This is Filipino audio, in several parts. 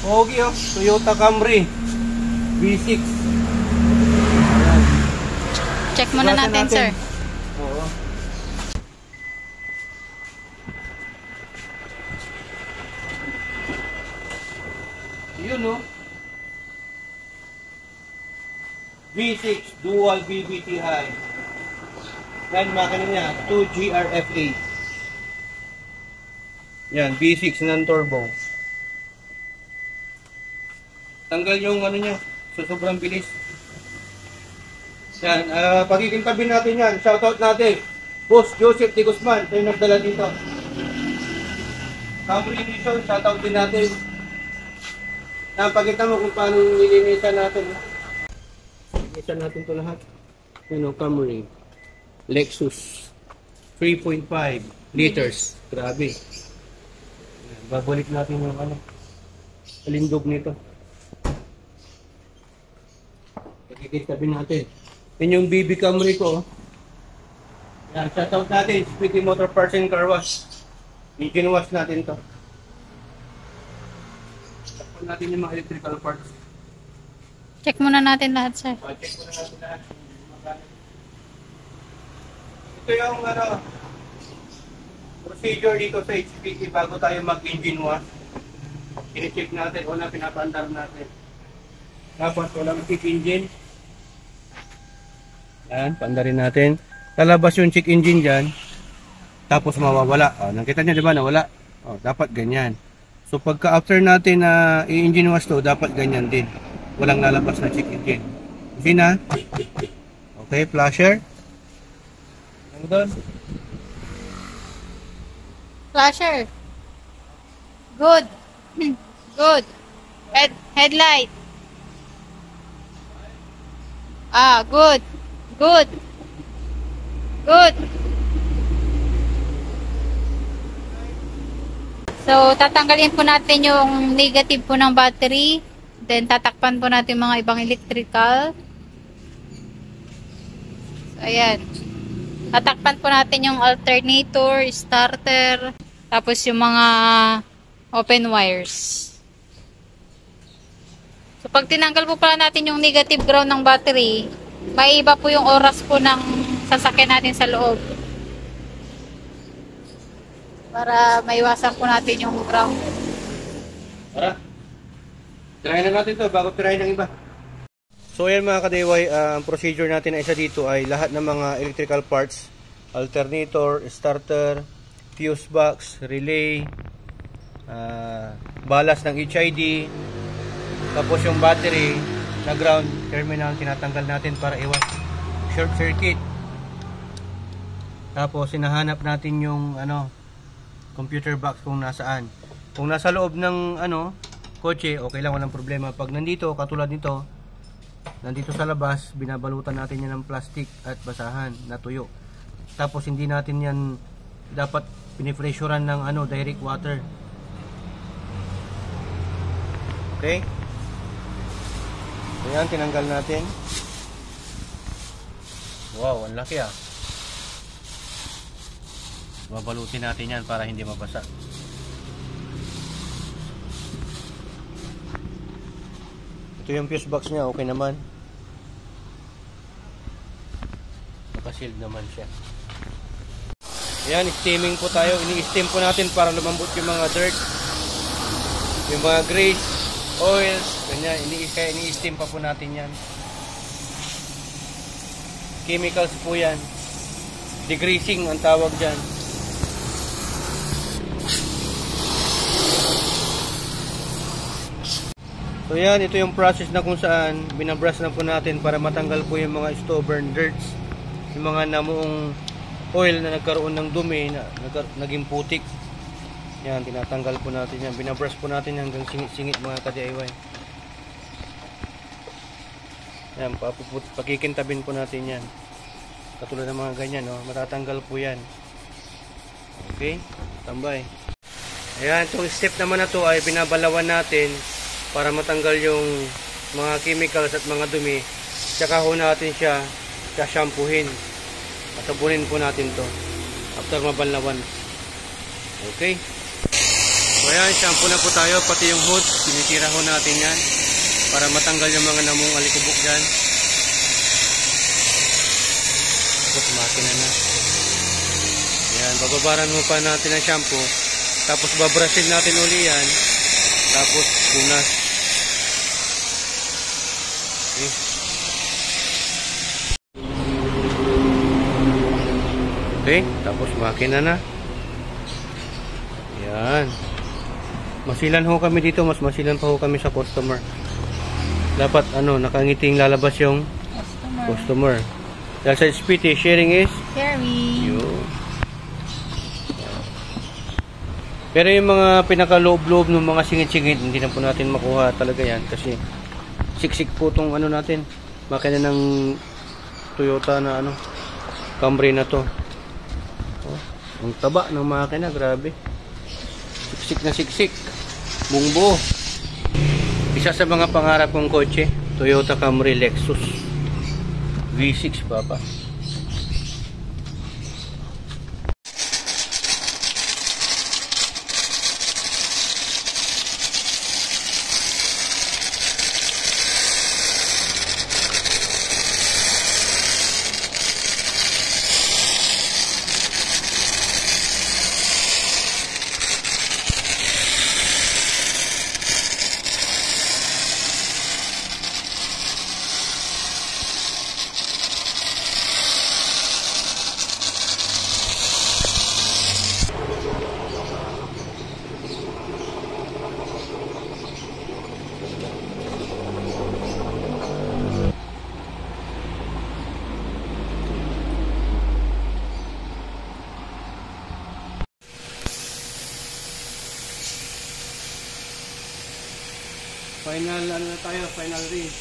Pogi oh, Toyota Camry V6. Ayan. Check muna natin, sir. Oo. Yun oh. V6 dual BBT high. Yan makina niya, 2GRFA. Yan, V6 non-turbo. Tanggal yung ano niya, so sobrang bilis. Yan, pakikintabin natin yan. Shoutout natin. Boss Joseph de Guzman, tayo nagdala dito. Camry Edition, shoutout din natin. Napakita mo kung paano nilinisan natin. Nilinisan natin ito lahat. Yun o, Camry. Lexus. 3.5 liters. Grabe. Babalik natin yung ano, alindog nito. Pagkikitabi natin. Yan yung BB Camry ko. Yan, shoutout natin. Speedy Motor Parts and Car Wash. Engine wash natin to. Check natin yung mga electrical parts. Check muna natin lahat, sir. Check muna natin lahat. Ito yung ano, procedure dito sa HPT bago tayo mag-engine wash. I-check natin, una pinapandar natin. Dapat walang check engine. Yan, pandarin natin. Lalabas yung check engine dyan. Tapos mawawala. O, nakita nyo diba nawala? O, dapat ganyan. So pagka after natin na i-engine wash to, dapat ganyan din. Walang lalabas na check engine. Okay na? Okay, flasher. Ano doon? Flasher. Good. Good. Headlight. Good. Good. Good. So, tatanggalin po natin yung negative po ng battery. Then, tatakpan po natin mga ibang electrical. So, ayan. Tatakpan po natin yung alternator, starter, tapos yung mga open wires. So, pag tinanggal po pala natin yung negative ground ng battery, may iba po yung oras po ng sasakyan natin sa loob. Para maiwasan po natin yung ground. Tara. Tirahin na natin to bago tirahin ng iba. So ayan mga ka-DIY, ang procedure natin na isa dito ay lahat ng mga electrical parts, alternator, starter, fuse box, relay, balas ng HID, tapos yung battery na ground terminal tinatanggal natin para iwas short circuit. Tapos hinahanap natin yung ano, computer box kung nasaan. Kung nasa loob ng ano, kotse, okay lang, walang problema. Pag nandito, katulad nito, nandito sa labas, binabalutan natin yan ng plastic at basahan na tuyo. Tapos hindi natin yan dapat pinipressurean ng ano, direct water. Okay? Ayan, tinanggal natin. Wow, ang laki ah. Babalutin natin yan para hindi mabasa. Ito yung fuse box niya, okay naman. Naka-sealed naman siya. Ayan, steaming po tayo. Ini-steam po natin para lumambot yung mga dirt, yung mga grease, oil, ganyan. Kaya ini-steam pa po natin yan. Chemicals po yan. Degreasing ang tawag dyan. So yan, ito yung process na kung saan binabrush na po natin para matanggal po yung mga stubborn dirts, yung mga namuong oil na nagkaroon ng dumi, na naging putik. Yan, tinatanggal po natin yan. Binabrush po natin hanggang singit-singit mga ka-DIY. Yan, pakikintabin po natin yan. Katulad ng mga ganyan, no? Matatanggal po yan. Okay, tambay. Ayan, itong step naman na to ay binabalawan natin para matanggal yung mga chemicals at mga dumi. Tsaka ho natin siya shampoohin. Sabunin po natin to after mabalawan. Okay. So ayan, shampoo na po tayo, pati yung hood, sinitira ho natin yan para matanggal yung mga namong alikubok dyan. Tapos makina na. Ayan, bababaran mo pa natin ang shampoo, tapos babrasin natin uli yan, tapos punas. Okay. Okay, tapos makina na. Ayan. Masilan ho kami dito, mas masilan pa ho kami sa customer. Dapat nakangiting lalabas yung customer. Dahil sa SPT, sharing is Sharing. Pero yung mga pinakaloob-loob ng mga singit-singit, hindi na po natin makuha talaga yan kasi siksik po itong natin, makina ng Toyota na Camry na to. Oh, ang taba ng makina, grabe. Siksik na siksik. Bungbo. Isa sa mga pangarap kong kotse, Toyota Camry Lexus V6 papa. Final na tayo, final ring.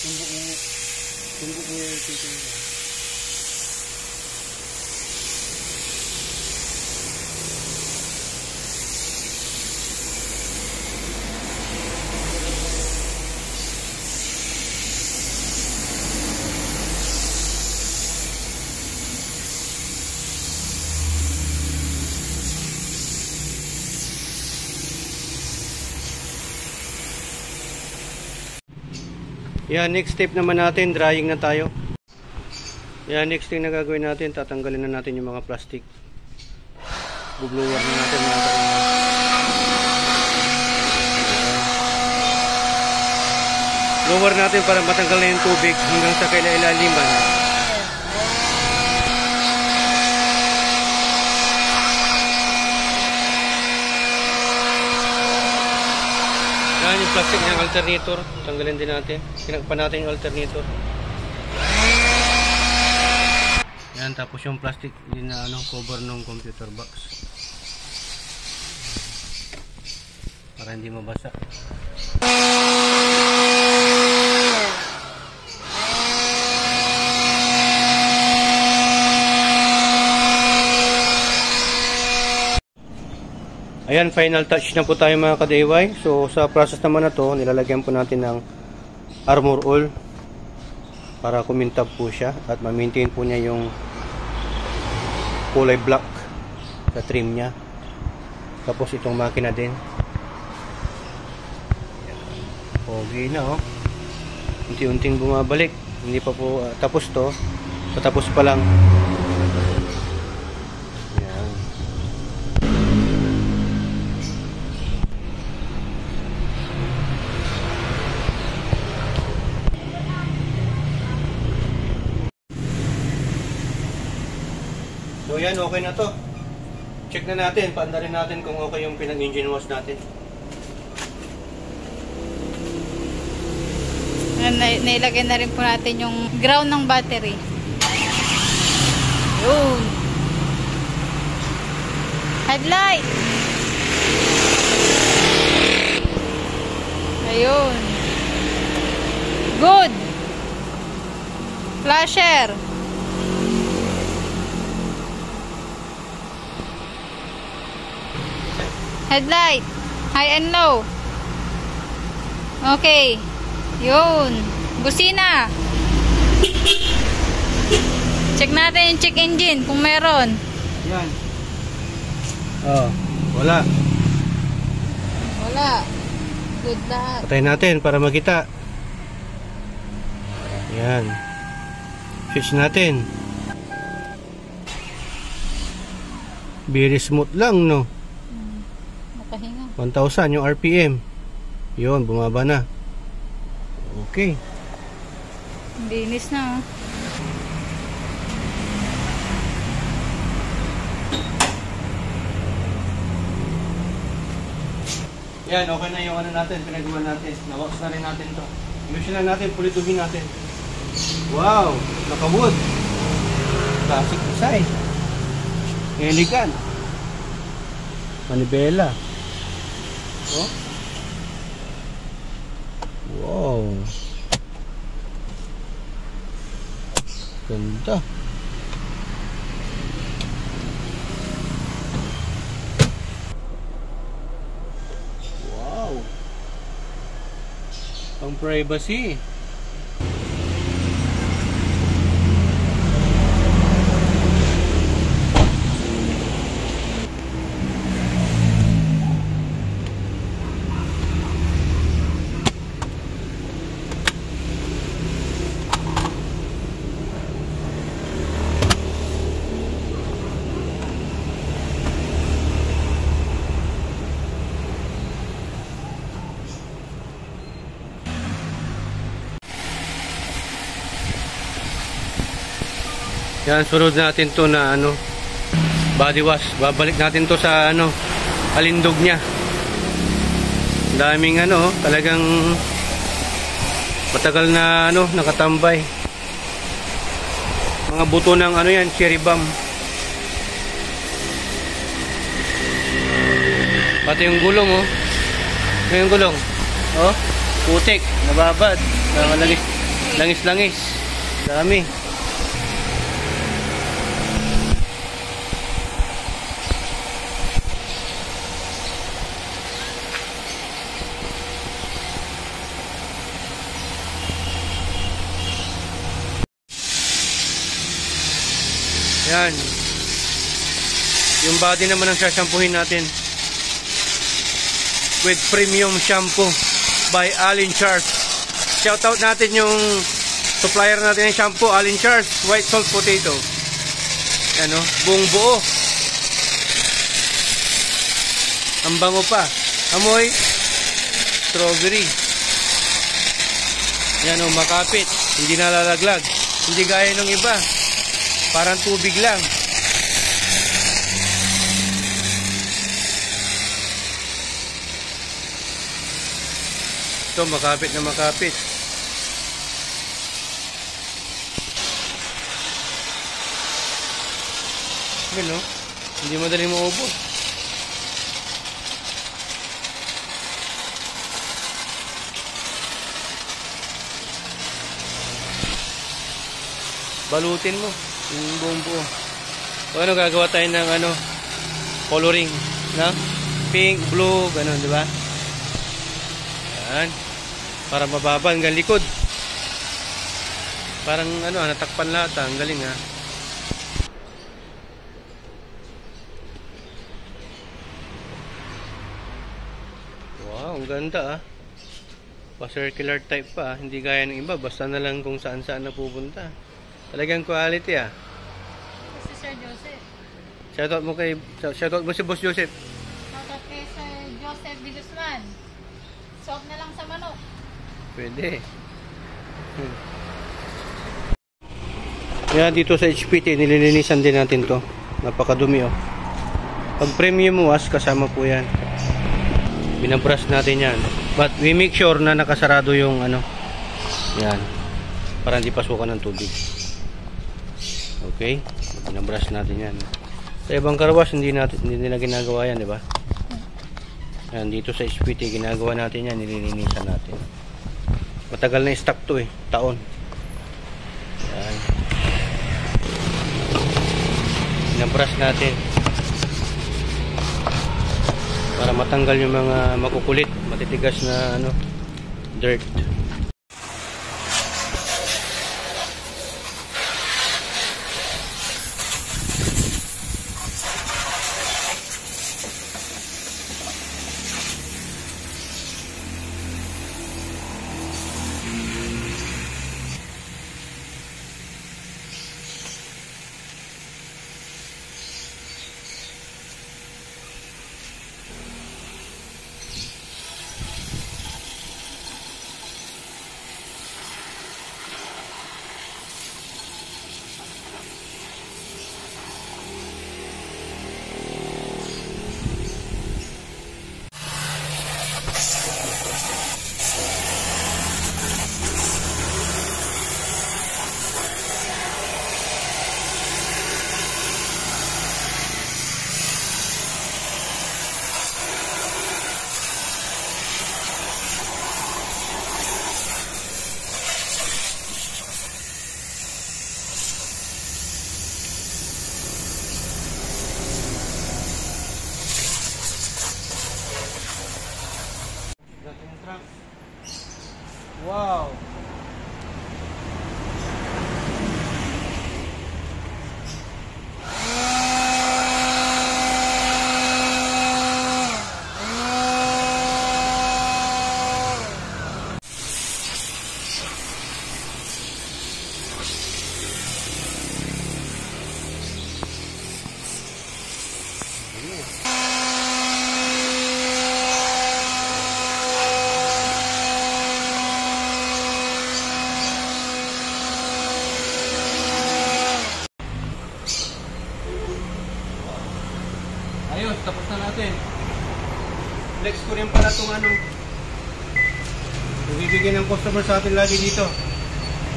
Tumbok mo yung titin niya. Yan, next step naman natin, drying na tayo. Yan, next thing na gagawin natin, tatanggalin na natin yung mga plastic. Bublower na natin mga kaibigan. Blower natin para matanggal na yung tubig hanggang sa kailaliman. Yan yung plastic ng alternator, tanggalin din natin. Pinagpan natin yung alternator. Yan, tapos yung plastic din na cover ng computer box. Para hindi mabasa. Ayan, final touch na po tayo mga ka-DIY. So sa process naman na to, nilalagyan po natin ng armor oil para kumintab po siya at ma-maintain po niya yung kulay black sa trim niya. Tapos itong makina din. Okay na unti-unting bumabalik. Hindi pa po tapos to. Patapos pa lang. So yan, okay na to. Check na natin, paanda rin natin kung okay yung pinag-engine wash natin. Nailagay na rin po natin yung ground ng battery. Yun. Headlight. Ayun. Good. Flasher. Headlight. High and low. Okay. Yun. Busina. Check natin yung check engine kung meron. Yan. Oh, wala. Wala. Good lahat. Patayin natin para makita. Yan. Switch natin. Very smooth lang, no? Nakahinga. 1,000 yung RPM. Yun, bumaba na. Okay. Linis na, oh. Yan, okay na yung ano natin, pinagawa natin. Nawax na rin natin to. Ilusin na natin, pulituhin natin. Wow, naka-wood. Classic design. Elegant. Manibela. Oh. Wow. Ganda. Wow. Pang privacy. Yan, sunod natin to na ano, body wash. Babalik natin to sa ano, alindog niya. Daming ano, talagang matagal na ano, nakatambay. Mga buto ng ano yan, cherry bomb. Pati yung gulong, oh. Yung gulong, oh, putik, nababad, langis-langis. Dami. Yan. Yung body naman ang sashampuhin natin with premium shampoo by Allen Charles. Shoutout natin yung supplier natin ng shampoo, Allen Charles White Salt Potato. Ano, buong buo. Ang bango pa. Amoy strawberry. Yan, oh, makapit. Hindi nalalaglag. Hindi gaya ng iba. Parang tubig lang. Ito, makapit na makapit. Yan, no? Hindi madali maubos. Balutin mo yung buong buo. O ano, gagawa tayo ng ano, coloring, no? Pink, blue, gano'n, di ba? Yan. Para mababa hanggang likod. Parang ano, natakpan lahat. Ang galing, ha? Wow, ang ganda, ah. Pa-circular type pa, ah. Hindi gaya ng iba. Basta na lang kung saan-saan na pupunta. Talagang quality, ah. Si Sir Joseph. Shoutout mo si Boss Joseph. Shoutout kay Sir Joseph de Guzman. Soap na lang sa manok. Pwede. Yan, dito sa HPT, nililinisan din natin to. Napakadumi, oh. Pag premium wash, kasama po yan. Binabrush natin yan. But we make sure na nakasarado yung ano. Yan. Para hindi pasukan ng tubig. Okay? Binabrush natin yan. Sa ibang car wash, hindi nila ginagawa yan, di ba? Yan, dito sa SPT, ginagawa natin yan, nililinisan natin. Matagal na stock to taon. Yan. Binabrush natin para matanggal yung mga makukulit, matitigas na dirt. Wow. Ayos, tapos na natin. Flex ko rin pala itong ibibigay ng customer sa atin lagi dito.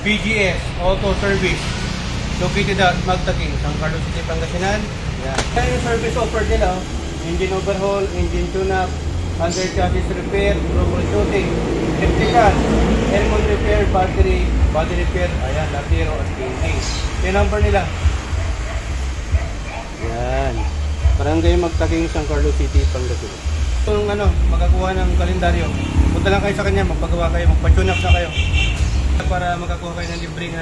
BGS Auto Service, located at Magtaking, San Carlos City, Pangasinan. Yan. Yan yung service offer nila. Engine overhaul, engine tune-up, under chassis repair, troubleshooting, electrical, air mount repair, body repair, ayan, latiro at painting. Yung number nila. Yan. Barangay Magtaking, San Carlos City, Pangasinan. Kung makakuha ng kalendaryo, punta lang kayo sa kanya, magpagawa kayo, magpa-tune up na kayo para makakuha kayo ng libreng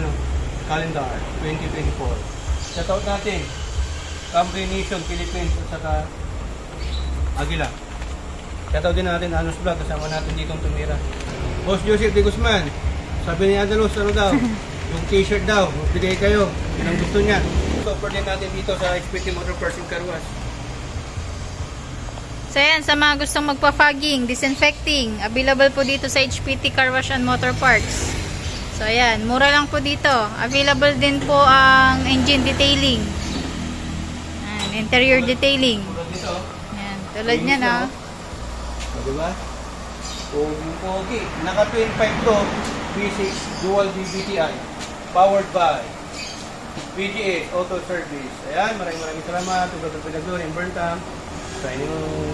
calendar 2024. Shoutout natin Camry Nation Philippines at saka Aguila. Shoutout din natin Anos Vlog, kasama natin ditong tumira. Boss Joseph de Guzman, sabi ni Adalos, daw yung t-shirt daw, magbigay kayo, yun ang gusto niya. Offer din natin dito sa HPT Motor Parts & Car Wash. So yan, sa mga gustong magpa-fogging, disinfecting, available po dito sa HPT Car Wash and Motor Parts. So ayan, mura lang po dito. Available din po ang engine detailing. Ayan, interior detailing. Ayan, tulad niyan Diba? Pogi. Naka 25 to, V6 dual DBTI. Powered by BGS Auto Service. Ayan, maraming salamat. Tugatong pinagduri, Burnham. Sa inyong